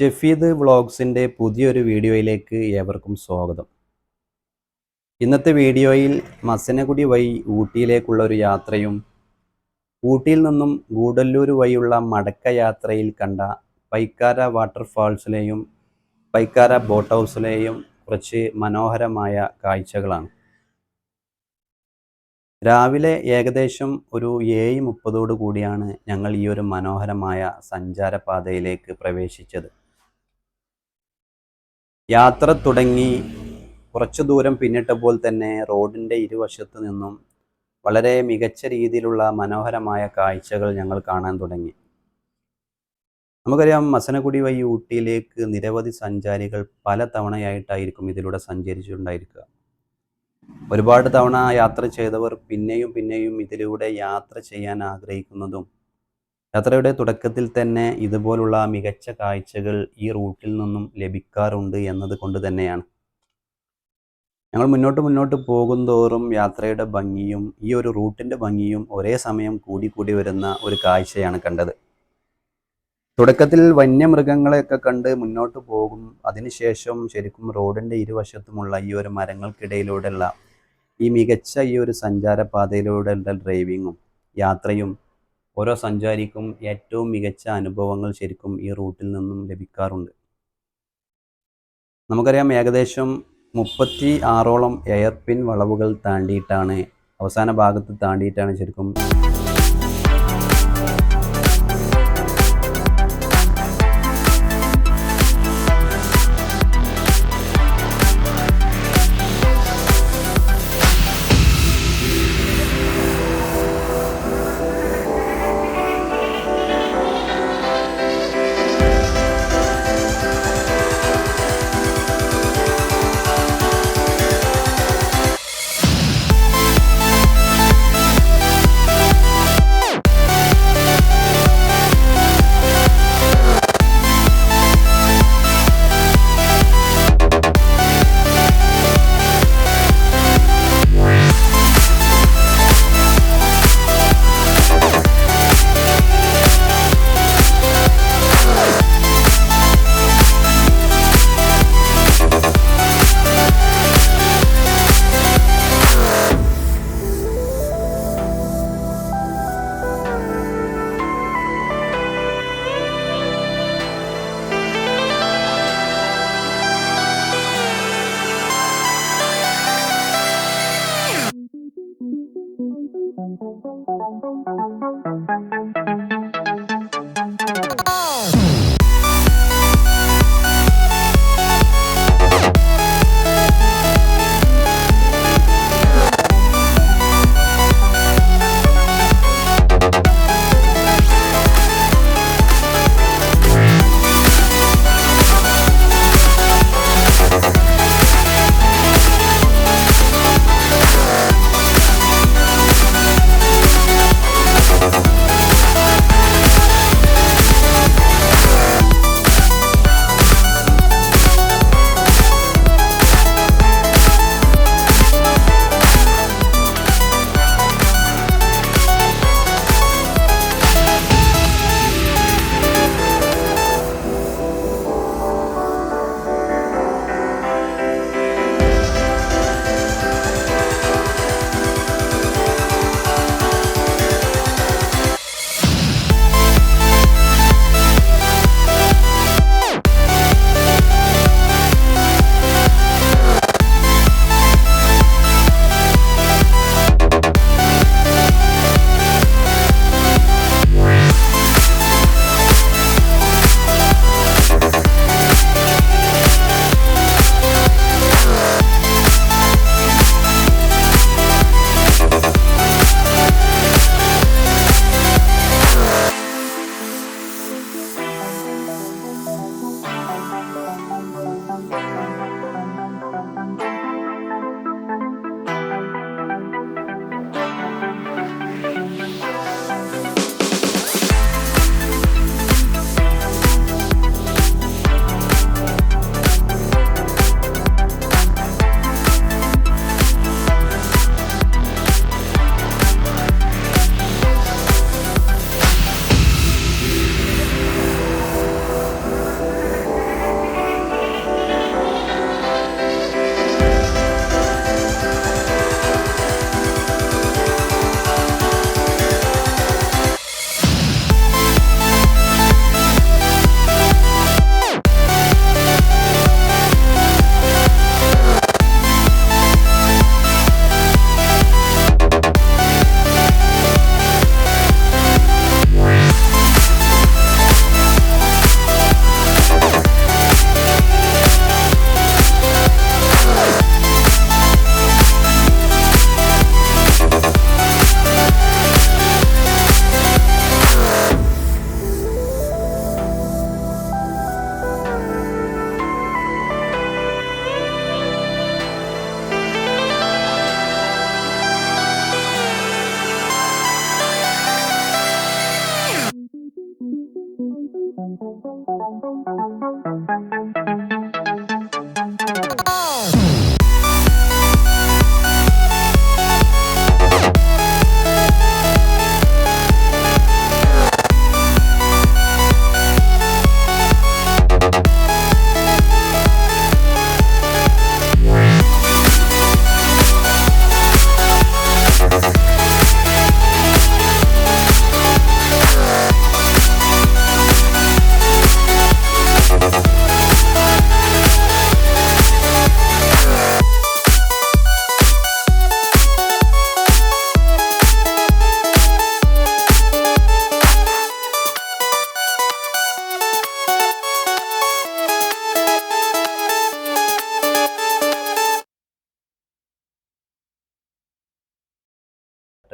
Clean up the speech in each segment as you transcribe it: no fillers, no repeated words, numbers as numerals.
ഷെഫീദ് വ്ളോഗ്സിൻ്റെ പുതിയൊരു വീഡിയോയിലേക്ക് ഏവർക്കും സ്വാഗതം. ഇന്നത്തെ വീഡിയോയിൽ മസനഗുഡി വഴി ഊട്ടിയിലേക്കുള്ള ഒരു യാത്രയും ഊട്ടിയിൽ നിന്നും ഗൂഡല്ലൂർ വഴിയുള്ള മടക്ക യാത്രയിൽ കണ്ട പൈക്കാര വാട്ടർഫാൾസിലെയും പൈക്കാര ബോട്ട് ഹൗസിലെയും കുറച്ച് മനോഹരമായ കാഴ്ചകളാണ്. രാവിലെ ഏകദേശം ഒരു 7:30 കൂടിയാണ് ഞങ്ങൾ ഈ ഒരു മനോഹരമായ സഞ്ചാരപാതയിലേക്ക് പ്രവേശിച്ചത്. യാത്ര തുടങ്ങി കുറച്ചു ദൂരം പിന്നിട്ടപ്പോൾ തന്നെ റോഡിൻ്റെ ഇരുവശത്തു നിന്നും വളരെ മികച്ച രീതിയിലുള്ള മനോഹരമായ കാഴ്ചകൾ ഞങ്ങൾ കാണാൻ തുടങ്ങി. നമുക്കറിയാം, മസനഗുഡി വഴി ഊട്ടിയിലേക്ക് നിരവധി സഞ്ചാരികൾ പല തവണയായിട്ടായിരിക്കും ഇതിലൂടെ സഞ്ചരിച്ചിട്ടുണ്ടായിരിക്കുക. ഒരുപാട് തവണ യാത്ര ചെയ്തവർ പിന്നെയും ഇതിലൂടെ യാത്ര ചെയ്യാൻ ആഗ്രഹിക്കുന്നതും യാത്രയുടെ തുടക്കത്തിൽ തന്നെ ഇതുപോലുള്ള മികച്ച കാഴ്ചകൾ ഈ റൂട്ടിൽ നിന്നും ലഭിക്കാറുണ്ട് എന്നത് കൊണ്ട് തന്നെയാണ്. ഞങ്ങൾ മുന്നോട്ട് പോകുന്തോറും യാത്രയുടെ ഭംഗിയും ഈ ഒരു റൂട്ടിൻ്റെ ഭംഗിയും ഒരേ സമയം കൂടി വരുന്ന ഒരു കാഴ്ചയാണ് കണ്ടത്. തുടക്കത്തിൽ വന്യമൃഗങ്ങളെയൊക്കെ കണ്ട് മുന്നോട്ട് പോകും. അതിനുശേഷം ശരിക്കും റോഡിൻ്റെ ഇരുവശത്തുമുള്ള ഈ ഒരു മരങ്ങൾക്കിടയിലൂടെയുള്ള ഈ മികച്ച ഈ ഒരു സഞ്ചാരപാതയിലൂടെയുള്ള ഡ്രൈവിങ്ങും യാത്രയും ഓരോ സഞ്ചാരിക്കും ഏറ്റവും മികച്ച അനുഭവങ്ങൾ ശരിക്കും ഈ റൂട്ടിൽ നിന്നും ലഭിക്കാറുണ്ട്. നമുക്കറിയാം, ഏകദേശം 36ഓളം എയർ പിൻ വളവുകൾ താണ്ടിയിട്ടാണ്, അവസാന ഭാഗത്ത് താണ്ടിയിട്ടാണ് ശരിക്കും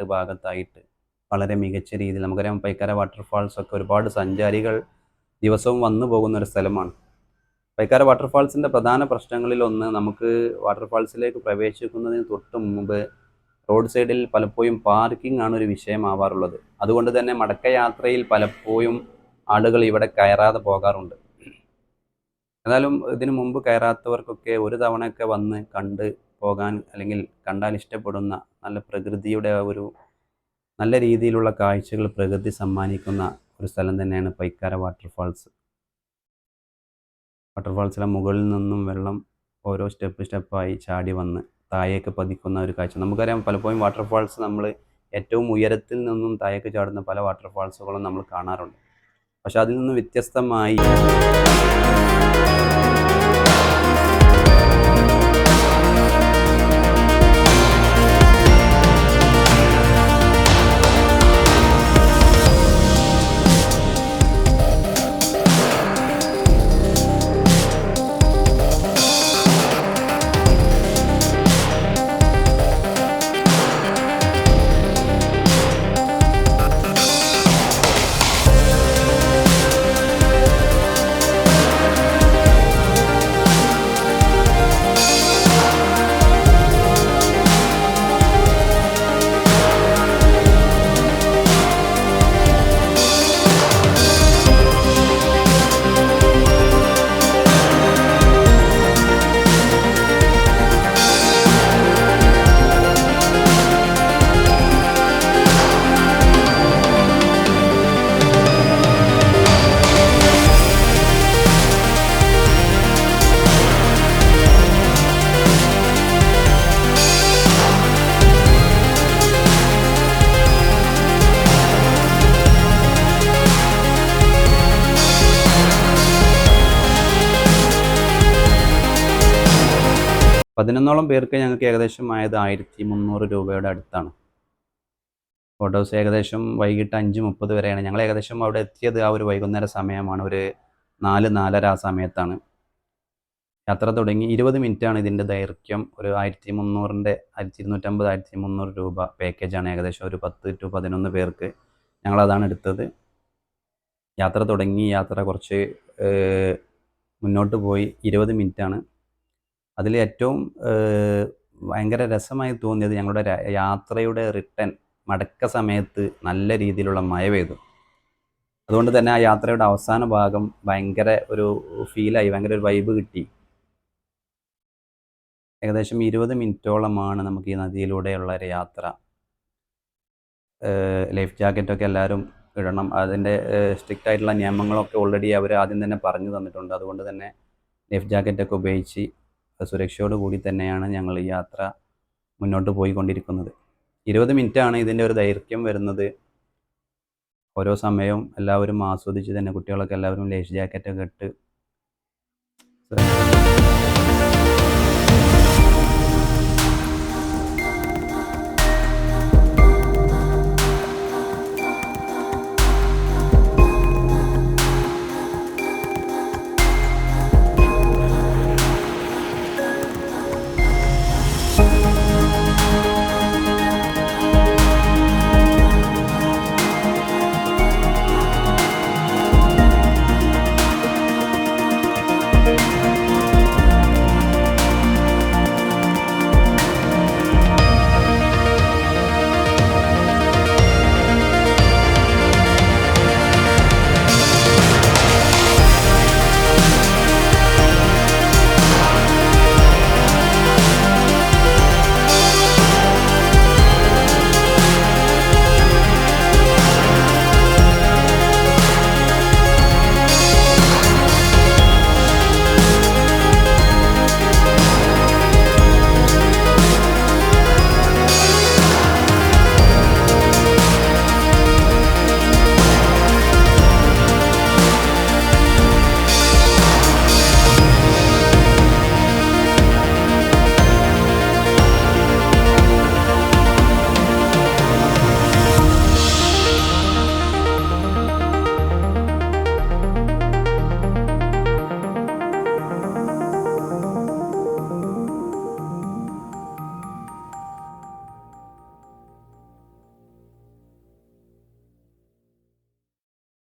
ഭാഗത്തായിട്ട് വളരെ മികച്ച രീതിയിൽ നമുക്കറിയാം പൈക്കാര വാട്ടർഫാൾസ് ഒക്കെ ഒരുപാട് സഞ്ചാരികൾ ദിവസവും വന്നു പോകുന്ന ഒരു സ്ഥലമാണ്. പൈക്കാര വാട്ടർഫാൾസിൻ്റെ പ്രധാന പ്രശ്നങ്ങളിലൊന്ന് നമുക്ക് വാട്ടർഫാൾസിലേക്ക് പ്രവേശിക്കുന്നതിന് തൊട്ട് മുമ്പ് റോഡ് സൈഡിൽ പലപ്പോഴും പാർക്കിംഗ് ആണ് ഒരു വിഷയമാവാറുള്ളത്. അതുകൊണ്ട് തന്നെ മടക്കയാത്രയിൽ പലപ്പോഴും ആളുകൾ ഇവിടെ കയറാതെ പോകാറുണ്ട്. എന്നാലും ഇതിനു മുമ്പ് കയറാത്തവർക്കൊക്കെ ഒരു തവണയൊക്കെ വന്ന് കണ്ട് പോകാൻ, അല്ലെങ്കിൽ കണ്ടാൽ ഇഷ്ടപ്പെടുന്ന നല്ല പ്രകൃതിയുടെ ഒരു നല്ല രീതിയിലുള്ള കാഴ്ചകൾ പ്രകൃതി സമ്മാനിക്കുന്ന ഒരു സ്ഥലം തന്നെയാണ് പൈക്കാര വാട്ടർഫാൾസ്. വാട്ടർഫാൾസിലെ മുകളിൽ നിന്നും വെള്ളം ഓരോ സ്റ്റെപ്പായി ചാടി വന്ന് താഴേക്ക് പതിക്കുന്ന ഒരു കാഴ്ച. നമുക്കറിയാം പലപ്പോഴും വാട്ടർഫാൾസ് നമ്മൾ ഏറ്റവും ഉയരത്തിൽ നിന്നും താഴേക്ക് ചാടുന്ന പല വാട്ടർഫാൾസുകളും നമ്മൾ കാണാറുണ്ട്. പക്ഷെ അതിൽ നിന്നും വ്യത്യസ്തമായി 11ഓളം പേർക്ക് ഞങ്ങൾക്ക് ഏകദേശം ആയത് 1300 രൂപയുടെ അടുത്താണ്. ഫോട്ടോസ് ഏകദേശം വൈകിട്ട് 5:30 വരെയാണ്. ഞങ്ങൾ ഏകദേശം അവിടെ എത്തിയത് ആ ഒരു വൈകുന്നേര സമയമാണ്. ഒരു 4, 4:30 ആ സമയത്താണ്. യാത്ര തുടങ്ങി 20 മിനിറ്റാണ് ഇതിൻ്റെ ദൈർഘ്യം. ഒരു 1300 1250 1300 രൂപ പാക്കേജാണ്. ഏകദേശം ഒരു 10 to 11 പേർക്ക് ഞങ്ങളതാണ് എടുത്തത്. യാത്ര തുടങ്ങി, യാത്ര കുറച്ച് മുന്നോട്ട് പോയി. 20 മിനിറ്റാണ്. അതിൽ ഏറ്റവും ഭയങ്കര രസമായി തോന്നിയത് ഞങ്ങളുടെ യാത്രയുടെ മടക്ക സമയത്ത് നല്ല രീതിയിലുള്ള മഴ പെയ്തു. അതുകൊണ്ട് തന്നെ ആ യാത്രയുടെ അവസാന ഭാഗം ഭയങ്കര ഒരു ഫീലായി, ഭയങ്കര ഒരു വൈബ് കിട്ടി. ഏകദേശം 20 മിനിറ്റോളമാണ് നമുക്ക് ഈ നദിയിലൂടെയുള്ള ഒരു യാത്ര. ലൈഫ് ജാക്കറ്റൊക്കെ എല്ലാവരും ഇടണം. അതിൻ്റെ സ്ട്രിക്റ്റ് ആയിട്ടുള്ള നിയമങ്ങളൊക്കെ ഓൾറെഡി അവർ ആദ്യം തന്നെ പറഞ്ഞു തന്നിട്ടുണ്ട്. അതുകൊണ്ട് തന്നെ ലൈഫ് ജാക്കറ്റൊക്കെ ഉപയോഗിച്ച് സുരക്ഷയോട് കൂടി തന്നെയാണ് ഞങ്ങൾ ഈ യാത്ര മുന്നോട്ട് പോയിക്കൊണ്ടിരിക്കുന്നത്. 20 മിനിറ്റാണ് ഇതിൻ്റെ ഒരു ദൈർഘ്യം വരുന്നത്. ഓരോ സമയവും എല്ലാവരും ആസ്വദിച്ച് തന്നെ, കുട്ടികളൊക്കെ എല്ലാവരും ലൈഫ് ജാക്കറ്റൊക്കെ ഇട്ട്